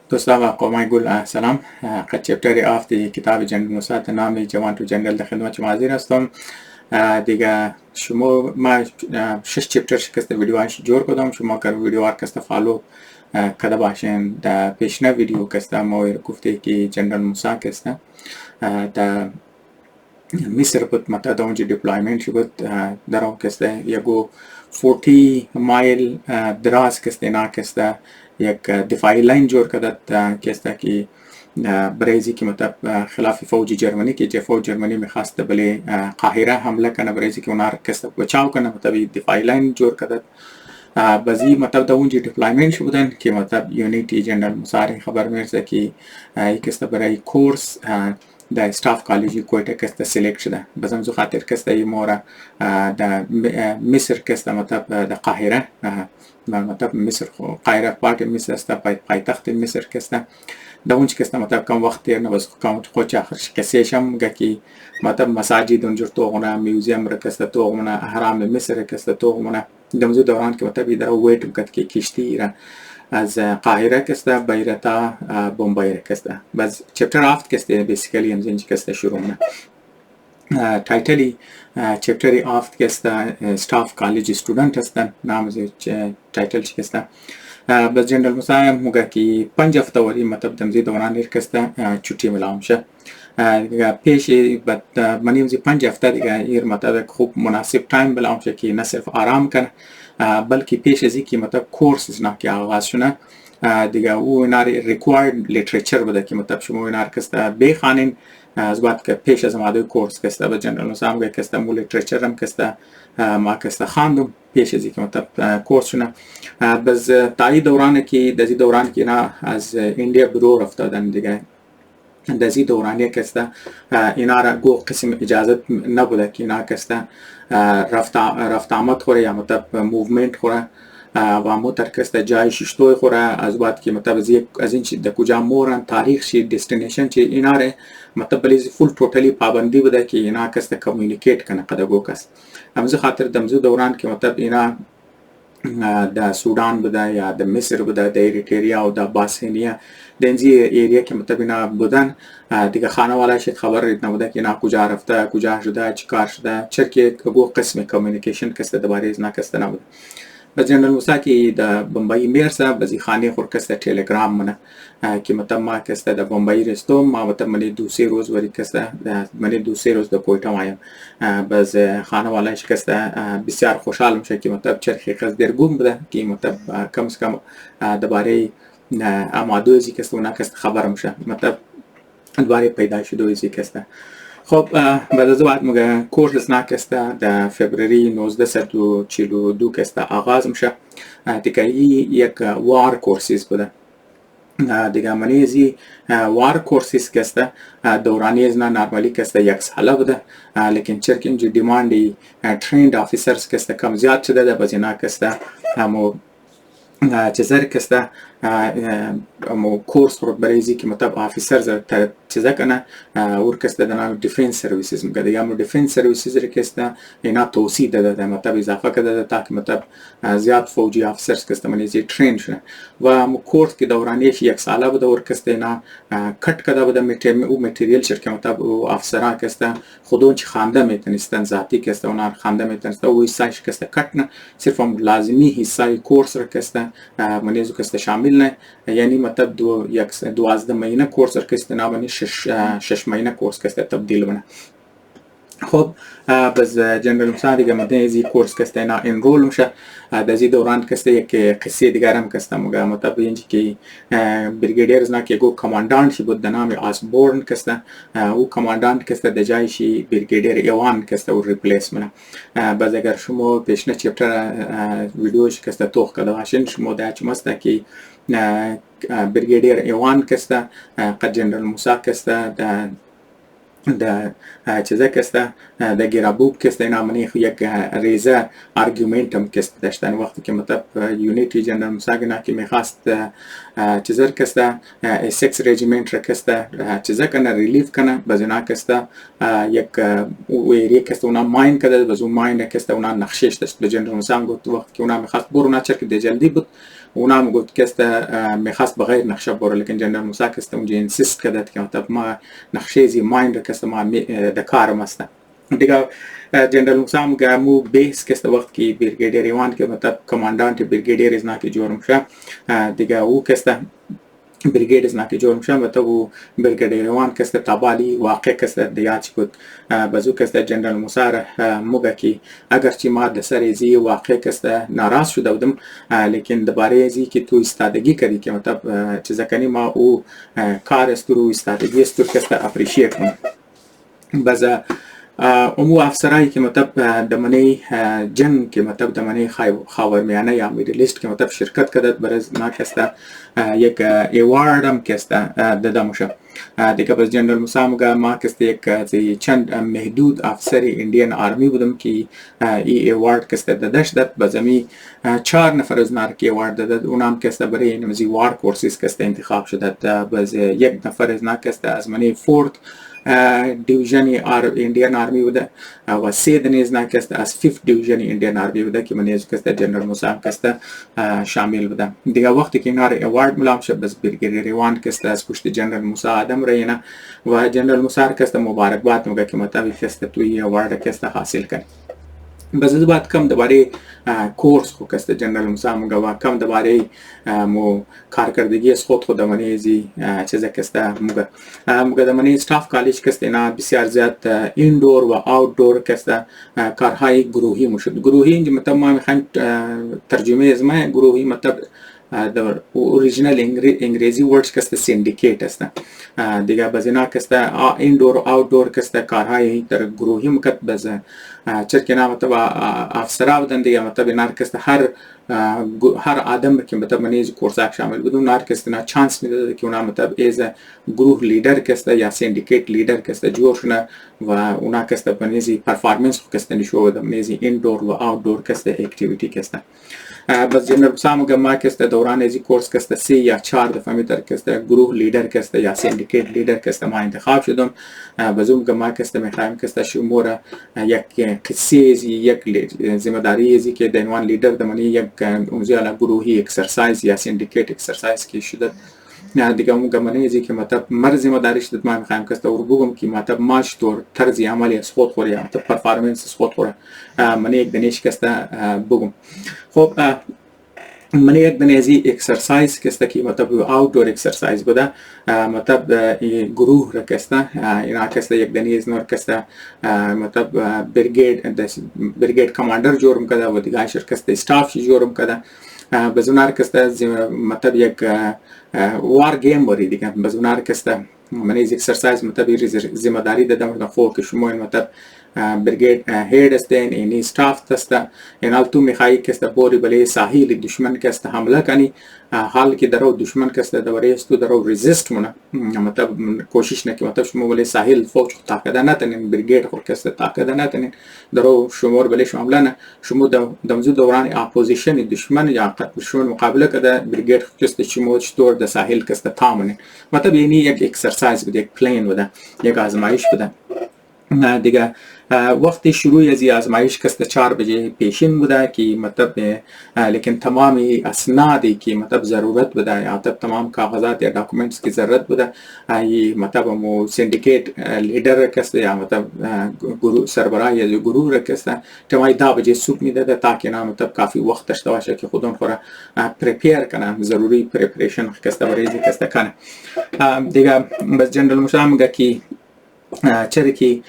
دوستان قومای گل سلام. قد چپتری آفتی کتاب جنرال موسی نامی جوان تو جنرال در خدمت شما حاضر هستم. دیگه شما ما 6 چپتر شکست ویدیوهاش جور کردم. شما که ویدیو کست فالو کده باشین. در پیشنه ویدیو کست ما گفته که جنرال موسی کست در مصر بود، متا در اونجا دیپلایمنت بود. در اون کست یکو 40 مایل دراز کست اینا کست یک دفاعی لاین جور کرد کست که برای که مطلب خلاف فوج جرمنی که فوج جرمنی میخواست بله قاهره حمله کنه، برای که اونا کست بچاو کنه، مطلب دفاعی لاین جور کرد. بازی مطلب در اونجا دیپلایمنت بودن که مطلب یونیتی جنرال موسی خبر میرسه که یک کست برای کورس در استاف کالجی کویتا کست سلیکت شده. بازم زو خاطر کست ای مورا در مصر کست مطلب در قاهره، مطلب مصر قاهره پارت مصر است، پایتخت مصر کست در اونج کست مطلب کم وقت تیر نباز کم قوچ آخرش کسیشم گکی مطلب مساجد اونجور توغونه، میوزیم را کست توغونه، احرام مصر کست توغونه. دمزو دوران که مطلب در ویت مکد که کشتی را از قاهره کسته بیرتا بمبئی کسته. باز چپتر آفت کسته بیسیکلی هم زنج کسته شروع منه. تایتلی چپتری آفت کسته استاف کالج استودنت هستن. نام از تایتل چی کسته. باز جنرال موسی موگه که 5 هفته وری مطلب دمزی دوران ایر کسته چوتی ملام شه. دیگه پیش منیم زی 5 هفته دیگه ایر مطلب خوب مناسب تایم بلام شه که نه صرف آرام کنه بلکه پیش ازی که مطلب کورس نه که آغاز شونه دیگه او اینا ریکوایرد لیتریچر بده که مطلب شما اینا کسته بخوانین از بعد که پیش از ماده کورس کسته به جنرال موسی هم کسته مو لیتریچر هم کسته ما کسته خواندم پیش ازی که مطلب کورس شونه. باز تایی دوران که دزی دوران که اینا از ایندیا برو رفتادن دیگه دزی دورانی کسته اینا را گو قسم اجازت نبوده که اینا کسته رفت آمد خوره یا مطلب موومنت خوره و موتر کسته جای ششتوی خوره از بعد که مطلب از این چی در کجا مورن تاریخ چی دستینیشن چی اینا را مطلب بلیزی فول توتالی پابندی بوده که اینا کسته کمیونیکیت کنه قدگو کس. همزو خاطر دمزو دوران که مطلب اینا در سودان بوده یا در مصر بوده، در ایریتریا و در باسنیا دنزی ایریا که مطلب اینا بودن دیگه خانواده شد خبر رید نبوده که اینا کجا رفته، کجا شده، چیکار شده، چرکی گو قسم کمیونیکیشن کسته درباره از کسته نبوده. باز جنرال موسی که در بمبئی میرسه بازی خانه خور کسته تلگرام منه که مطلب ما کسته در بمبئی رستم ما مطلب منی 2-3 روز وری کسته منی 2-3 روز در کویتا مایم. باز خانواده کسته بسیار خوشحال میشه که مطلب چرخی قصد درگم بوده که مطلب کم از کم درباره امادوزی کسته اونا کسته خبر میشه مطلب درباره پیدایش دوزی کسته. خب بعد از بعد مگه کورس کسته در فبروری 1942 کسته آغاز میشه. دیگه یک وار کورسیز بوده. دیگه منیزی وار کورسیز کسته دورانی از نرمالی کسته یک ساله بوده لیکن چرک اینجا دیماندی تریند آفیسرز کسته کم زیاد شده ده بازینا کسته همو چیزر کسته مو کورس رو برایزی که مطلب آفیسرز چیزا کنه اور کسته دنام دیفنس سرویسز میگه یا مو دیفنس سرویسز رو کسته اینا توسیع داده مطلب اضافه کرده تا که مطلب زیاد فوجی آفیسرز کسته منیزی ترین شونه و مو کورس که دورانیش یک ساله بوده اور کسته اینا کٹ کرده بوده او متریال شرکت مطلب افسران کسته خودون چی خانده میتونستن ذاتی کسته اونا خانده میتونستن او حصهش کسته کٹ نه صرف لازمی حصه کورس رو کسته منیزو کسته شامل نه یعنی مطلب 12 ماهینه کورس کسته نابنی 6 ماهینه کورس کسته تبدیل بنا. خب باز جنرال موسی دیگه مدنیزی کورس کسته اینا انرول میشه. دزی دوران کسته یک قصه دیگر هم کسته مگه مطلب اینجا که بریگیدیرز نا که گو کماندانت شی بود نام آسبورن کسته او کماندانت کسته دجایشی بریگیدیر ایوان کسته او ریپلیس منه. باز اگر شما پیشنه چپتر ویدیوش کسته توخ کده باشین شما داچ مسته که بریگیدیر ایوان کسته قد جنرال موسی کسته در چیزا کسته در گرابوب کسته اینا منی یک ریزه آرگومنت هم کسته داشتن وقتی که مطلب یونیتی جنرال موسی نه که میخواست چیزا کسته سکس رژیمنت را کسته چیزا کنه ریلیف کنه باز اینا کسته یک ویری کسته اونا ماین کرده باز اون ماین کسته اونا نقشش داشت به جنرال موسی گفت وقتی که اونا میخواست برو نچر که جلدی بود اونام گفت که میخواست بغیر نقشه بره، لیکن جنرال موسی که اونجا انسیست کرد که مطلب ما نقشه زی مایند که ما دکارم است دیگه. جنرال موسی مو بیس که وقت کی بریگیدیر ایوان که مطلب کماندانت بریگیدیر از ناکی جورم شه دیگه او که بریگیډ از ناکی جوړ شم ته وو بریگیډ روان کسته تابالی واقع کسته دیات بود بازو کسته جنرال موسی موګه کی اگر چې ما د سره زی واقع کسته ناراض شو دودم لیکن د باره زی کی تو استادگی کړي که مطلب چې ځکنی ما او کار استرو استادگی استر کسته اپریشیټ کوم بازا امو افسرایی که مطلب دمنی جنگ که مطلب دمنی خاورمیانه یا میدلیست که مطلب شرکت کردد برز ما کسته یک ایوارد هم کسته دادمشه دیگه بس جنرال موسی ما کسته یک چند محدود افسری اندین آرمی بودم که ای ایوارد کسته دادش داد بزمی 4 نفر از نار که ایوارد داد اونام کسته برای اینمزی وار کورسیس کسته انتخاب شده بز یک نفر از نا کسته از منی فورت دیویژن اندیان آرمی بوده و 3 دنیز نکست از 5 دیویژن اندیان آرمی بوده که منیز کسته جنرال موسی کسته شامل بوده دیگه وقتی که اینا ایوارد ملام شد بس بریگیدیر ایوان کسته از پشت جنرال موسی آدم راینا و جنرال موسی کسته مبارکباد میگه که مطابق کسته توی ایوارد کسته حاصل کنی بس از بعد کم دوباره کورس خو کسته جنرال موسی مگه و کم دوباره مو کارکردگی از خود دمانیزی چیزا کسته مگه دمانی استاف کالج کسته اینا بسیار زیاد ایندور و آوتدور کسته کارهای گروهی مشد گروهی اینجا مطلب ما میخوایم ترجمه از ما گروهی مطلب در اوریجینال انگلیسی ورڈز کسته سیندیکیت است دیگه بزینا کسته ایندور و آوتدور کسته کارهای در گروهی مکت بز چرکینا مطلب افسرا بودن دیگه مطلب اینا کسته هر آدم که مطلب منیز کورساک شامل بودن نار کسته نا چانس میداده که اونا مطلب ایز گروه لیدر کسته یا سیندیکیت لیدر کسته جور شنه و اونا کسته منیزی پرفارمنس خو کسته نشو بودن منیزی ایندور و آوتدور کسته اکتیویتی کسته بس جنرال موسی ما کسته دوران ازی کورس کسته 3 یا 4 دفعه میتر کسته گروه لیدر کسته یا سیندیکیت لیدر کسته ما انتخاب شدم بزوم ما کسته میخوایم کسته شموره یک قصه ازی یک ذمہ داری ازی که دنوان لیدر دمانی یک اونجا گروهی اکسرسایز یا سیندیکیت اکسرسایز کی شده دیگه اون گمانه ازی که مطلب مر ذمہ داری شد ما میخوایم کسته اور بگم که مطلب ماش طور طرز عملی از خود خوره مطلب پرفارمنس از خود خوره من یک دنیش کسته بگم خب من یک دنیزی اکسرسایز کسته که مطلب آوتدور اکسرسایز بوده مطلب گروه را کسته اینا کسته یک دنیز نور کسته مطلب بریگیډ کماندر جوړم کده و دیگه شر کسته استاف جوړم کده بزونار کسته مطلب یک وار گیم بری دیگه بزونار کسته من از اکسرسایز مطلب ذمہ داری دادم خو که شما مطلب بریگیډ هید استین اینی استاف تسته اینال تو میخوایی کسته بوری بلی ساحل دشمن کسته حمله کنی حال که درو دشمن کسته دوره است تو درو ریزیست مونه مطلب کوشش نکی مطلب شما بلی ساحل فوق طاقت نتنین بریگیډ خو کسته طاقت نتنین درو شمار بلی حمله نه شما دمزو دوران اپوزیشن دشمن یا دشمن مقابله کده بریگیډ کسته شما چطور د ساحل کسته تامنین مطلب اینی یک اکسرسایز بوده یک پلین بوده یک آزمایش بوده دیگه وقتی شروع از آزمایش کسته 4 بجه پیشین بوده که مطلب لیکن تمامی اسنادی که مطلب ضرورت بوده یا مطلب تمام کاغذات یا ڈاکومنٹس کی ضرورت بوده ای مطلب مو سندیکیت لیڈر کسته یا مطلب گروه سربراه یا گروه کسته تمام 10 بجه صبح میداده تاکه نه مطلب کافی وقت داشته باشه که خودون خورا پریپیر کنه ضروری پریپریشن کسته برای کسته کنه دیگه بس جنرال موسی میگه که چرا که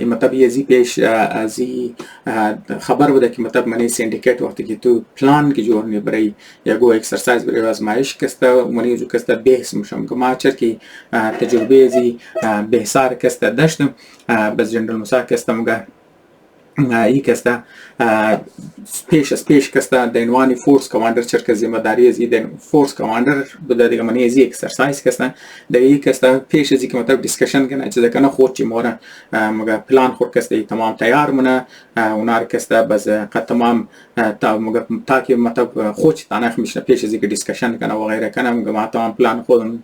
مطلب یزی پیش ازی خبر بوده که مطلب منی سندیکیت وقتی که تو پلان کی جوړنی برای یگو اکسرسایز برای آزمایش کسته منی جو کسته بحث مشم که ما چرا که تجربه ازی بحثار کسته داشتم بس جنرال موسی کسته مگه ای کسته پیش کسته دینوانی فورس کماندر چرک ذمہ داری ازی دین فورس کماندر بوده دیگه منی ازی اکسرسایز کسته دیگه کسته پیش ازی که مطلب دیسکشن کنه چیزا کنه خود چی مورن مگه پلان خود کسته تمام تیار مونه اونار کسته بس قد تمام تاکه مطلب خود چی تانخ میشنه پیش ازی که دیسکشن کنه و غیره کنه مگه ما تمام پلان خودم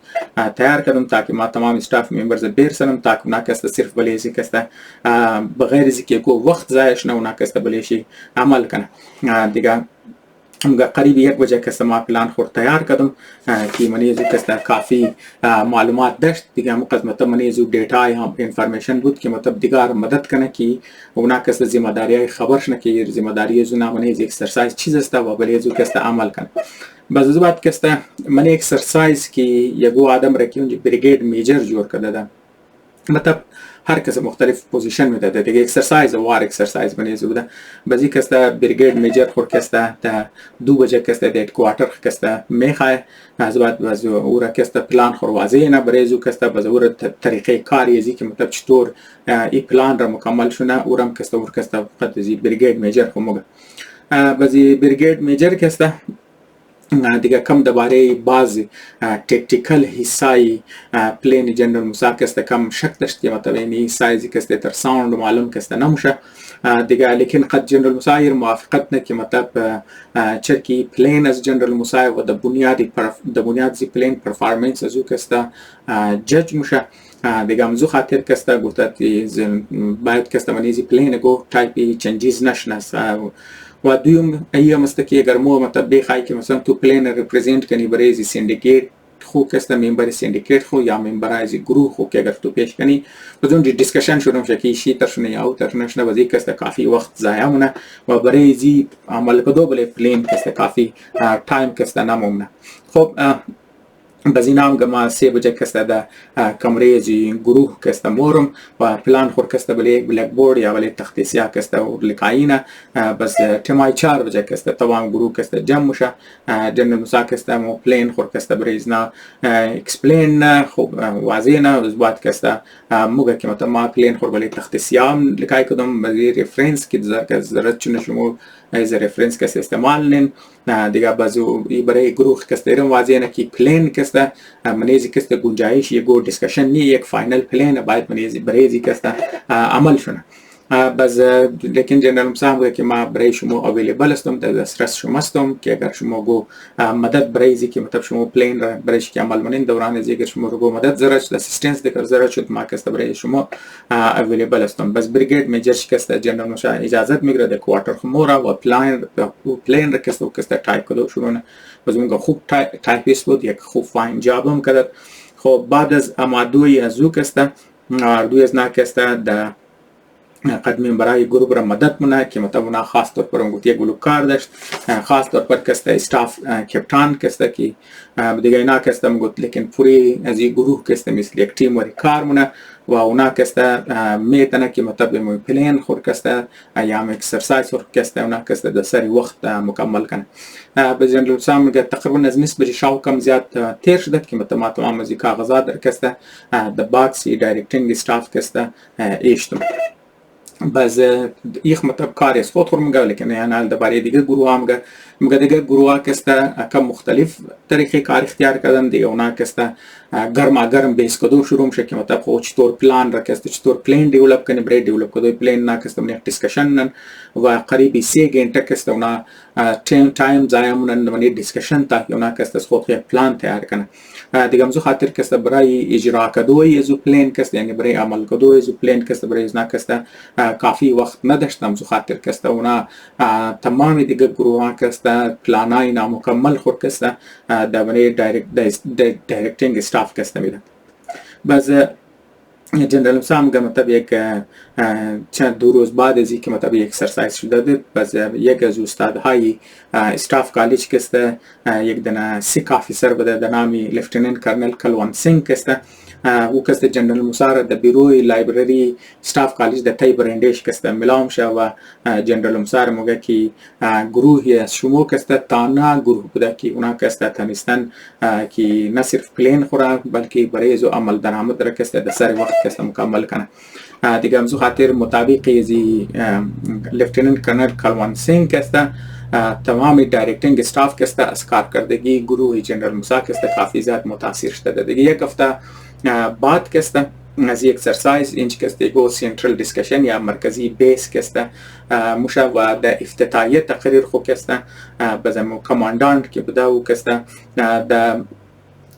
تیار کردم تاکه ما تمام استاف ممبرز برسنم تاکه اونا کسته صرف بلی ازی کسته بغیر ازی که کو وقت زایش نه اونا کسته بلیشی عمل کنه دیگه قریب 1 بجه که ما پلان خود تیار کردم که من یزو که کافی معلومات داشت دیگه هم قسمت من یزو دیتا یا انفارمیشن بود که مطلب دیگر مدد کنه که اونا که ذمہ داری خبر شنه که ذمہ داری یزو نه من یز اکسرسایز چیز است و بله یزو که عمل کنه. بعض از وقت که من اکسرسایز که یگو آدم را که اونجا بریگیڈ میجر جور کرده ده مطلب هر کس مختلف پوزیشن میده دیگه اکسرسایز وار اکسرسایز بنیزه بوده بعضی کسته بریگیڈ میجر خور کسته تا 2 بجه کسته دیت کوارتر کسته میخواه از بعد باز او را کسته پلان خور واضح نه بریزو کسته باز او را طریقه کاری ازی که مطلب چطور ای پلان را مکمل شونه او را کسته اور کسته فقط ازی بریگیڈ میجر خو موگه بعضی بریگیڈ میجر کسته دیگه کم درباره بعض تکتیکل حصای پلین جنرال موسی کسته کم شک داشت که مطلب این حصای کسته تر ساوند معلوم کسته نموشه دیگه لیکن قد جنرال موسی موافقت نه که مطلب چرکی پلین از جنرال موسی و د بنیاد زی پلین پرفارمنس از او کسته جج موشه دیگه همزو خاطر کسته گفته باید کسته منیزی پلین گو تایپی چنجیز نشنست و دویم ایام است که اگر مو مطلب بخوای که مثلا تو پلین ریپرزنت کنی برای از سندیکیت خو کسته ممبر سندیکیت خو یا ممبر از گروه خو که اگر تو پیش کنی بدون دیسکشن شروع میشه که شی ترشونه یا اوتر نشنه و زی کسته کافی وقت ضایع مونه و برای زی عمل کدو بله پلین کسته کافی تایم کسته نمونه. خب بزینه هم ما 3 بجه کسته ده کمره زی گروه کسته مورم و پلان خور کسته بله یک بلک بورد یا بله تخت سیاه کسته و لکایینه بس تمای 4 بجه کسته تمام گروه کسته جمع موشه جنرال موسی کسته مو پلین خور کسته بریزنا اکسپلین خوب واضح نه از بعد کسته موگه که مطلب ما پلین خور بله تخت سیاه لکای کدوم بزی ریفرنس که ضرورت چونه شما از ریفرنس کسته استعمال نین دیگه بازو برای گروه کسته ایران واضح نه که پلین کسته منیزی کسته گنجایش یک گو دیسکشن نی یک فاینل پلین باید منیزی برای زی کسته عمل شونه باز لیکن جنرال موسی هم که ما برای شما اویلیبل هستم در دسترس شما هستم که اگر شما گو مدد برای زی که مطلب شما پلین را برایش که عمل منین دوران از اگر شما رو گو مدد ضرورت شد اسیستنس دیگر ضرورت شد ما کسته برای شما اویلیبل هستم. بس بریگیڈ میجر کسته جنرال موسی اجازت میگیره در کوارتر خمورا و پلین را کسته و کسته تایپ کدو شروع نه باز اونگا خوب تایپیست بود یک خوب فاین جاب هم کرد. خب بعد از امادوی از او کسته دوی از نا کسته در قدمی برای گروه را مدد مونه که مطلب اونا خاص طور پر اونگوت یک گلوکار داشت خاص طور پر کسته استاف کپتان کسته که دیگه اینا کسته مگوت لیکن پوری از این گروه کسته مثل یک تیم وری کار مونه و اونا کسته میتنه که مطلب مو پلین خور کسته یا اکسرسایز خور کسته اونا کسته در سری وقت مکمل کنه. به جنرال موسی میگه تقریبا از نسبت شاو کم زیاد تیر شده که مطلب ما تمام از کاغذات در کسته د باکسی دایرکتینگ استاف کسته ایشتم. باز ایخ مطلب کاری از خود خور میگه لیکن یعنی درباره دیگه گروه هم میگه دیگه گروه کسته کم مختلف طریقه کار اختیار کردن دیگه اونا کسته گرم بیس کدو شروع میشه که مطلب خود چطور پلان را کسته چطور پلین دیولپ کنی برای دیولپ کدو پلین نا کسته من یک دیسکشن و قریبی 3 گنٹه کسته اونا تایم ضایع مونن من دیسکشن تا اونا کسته خود یک پلان تیار کنه دیگه همزو خاطر کسته برای اجرا کدوی ازو پلین کسته یعنی برای عمل کدوی ازو پلین کسته برای ازنا کسته کافی وقت نداشت همزو خاطر کسته اونا تمامی دیگه گروه کسته پلانای نامکمل خور کسته در برای دایرکتینگ استاف کسته میده. باز جنرال موسی میگه مطلب یک چند 2 روز بعد از اینکه مطلب یک اکسرسایز شده بود باز یک از استادهای استاف کالج کسته یک دنا سیک آفیسر بوده در نامی لفټیننټ کرنل کلوان سینگ کسته او کسته جنرال موسی را در بیروی لایبرری استاف کالج در تای برندش کسته ملام شه و جنرال موسی را میگه که گروهی از شما کسته تانا گروه بوده که اونا کسته تانستن که نه صرف پلین خوره بلکه برای زو عمل درآمد را کسته در سر وقت کسته مکمل کنه. دیگه همزو خاطر مطابق ازی لفټیننټ کرنل کلوان سینگ کسته تمام دایرکتینگ استاف کسته از کارکردگی گروه جنرال موسی کسته کافی زیاد متاثر شده. دیگه یک هفته بعد کسته از یک اکسرسایز اینچ کسته گو سنترال دیسکشن یا مرکزی بیس کسته موشه و در افتتاحیه تقریر خو کسته بزمو کماندانت که بوده و کسته در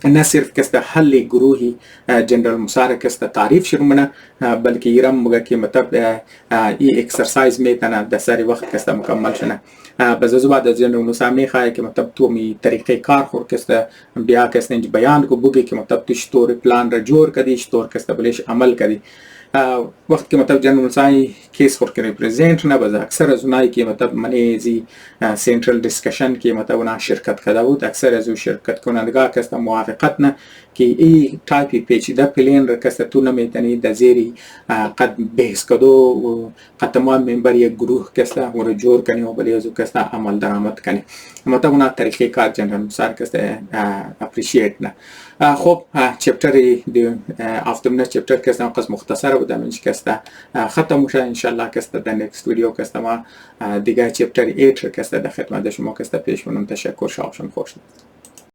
نه صرف کست حل گروهی جنرال مسار کست تعریف شروع بلکه ایرم مگه که مطلب ای اکسرسایز میتونه در سری وقت کست مکمل شنه بز بعد از جنرال مسار میخواه که مطلب تو می طریقه کار خور کست بیا کست اینج بیان کو بگی که مطلب تو شطور پلان را جور کدی شطور کست بلیش عمل کدی وقت که مطلب جنرال مسای کیس خور که ریپرزنت نه باز اکثر از اونایی که مطلب منی زی سنترال دیسکشن که مطلب اونا شرکت کرده بود اکثر از او شرکت کنندگان کست موافقت نه که ای تایپی پیچیده پلین را کست تو نمیتونی در زیری قد بحث کدو و قد تمام ممبر یک گروه کست و را جور کنی و بلی از او کست عمل درآمد کنی مطلب اونا طریقه کار جنرال مسار کست اپریشیت نه. خب چپتر آفتمنه چپتر کست قسم مختصر بوده منش کست ختم میشه انشالله کست در نکست ویدیو کست ما دیگه چپتر 8 کست در خدمت شما کست پیش منم تشکر شما خوش